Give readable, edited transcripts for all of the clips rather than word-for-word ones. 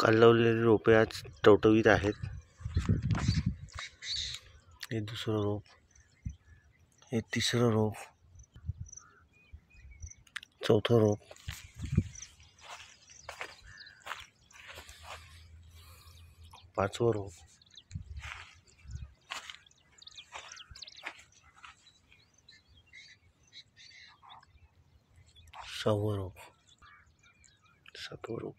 काल लावलेले रोपे आज टवटवीत आहेत. हे दुसरं रोप, हे तिसरं रोप, चौथं रोप, पाचवं रोप, सहावं रोप, सातवं रोप.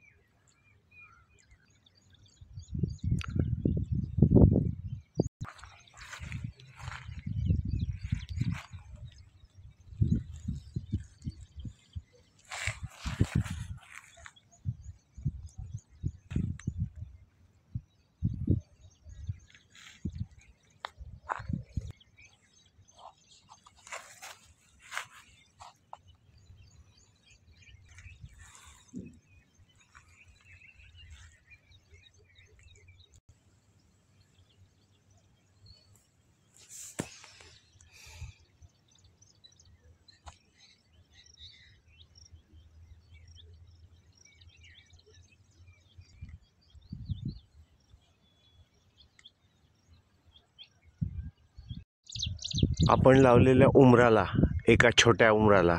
आपण लावलेल्या उमराला, एका छोट्या उमराला,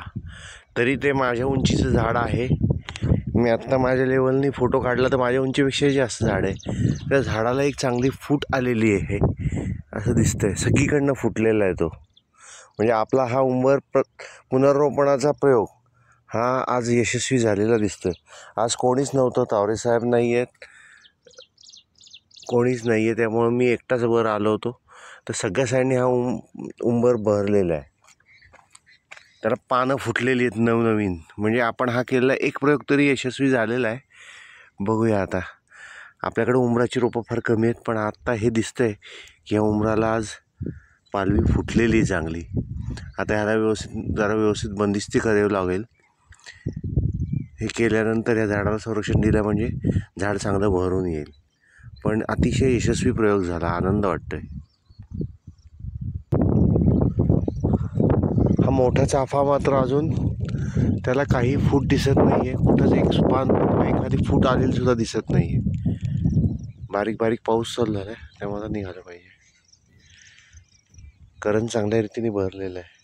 तरी ते माझ्या उंचीचं झाड आहे. मी आत्ता माझ्या लेवलनी फोटो काढला तर माझ्या उंचीपेक्षा जास्त झाड आहे. त्या झाडाला एक चांगली फूट आलेली आहे असं दिसतंय. सगळीकडनं फुटलेला आहे तो. म्हणजे आपला हा उंबर पुनर्रोपणाचा प्रयोग हा आज यशस्वी झालेला दिसतोय. आज कोणीच नव्हतं, तावरेसाहेब नाही आहेत, कोणीच नाही आहे. त्यामुळं मी एकटाच वर आलो होतो. तर सगळ्या साईडने हा उंबर बहरलेला आहे. त्याला पानं फुटलेली आहेत नवनवीन. म्हणजे आपण हा केलेला एक प्रयोग तरी यशस्वी झालेला आहे. बघूया आता. आपल्याकडे उंबराची रोपं फार कमी आहेत, पण आत्ता हे दिसतंय की या उंबराला आज पालवी फुटलेली चांगली. आता ह्याला व्यवस्थित बंदिस्ती करावी लागेल. हे केल्यानंतर या झाडाला संरक्षण दिलं म्हणजे झाड चांगलं बहरून येईल. पण अतिशय यशस्वी प्रयोग झाला, आनंद वाटतोय. हा मोठा चाफा मात्र अजून त्याला काही फूट दिसत नाही आहे. कुठंच एक पान एखादी फूट आलेली सुद्धा दिसत नाही आहे. बारीक बारीक पाऊस चालू झाला आहे, त्यामुळे निघालं पाहिजे. करंज चांगल्या रीतीने भरलेलं आहे.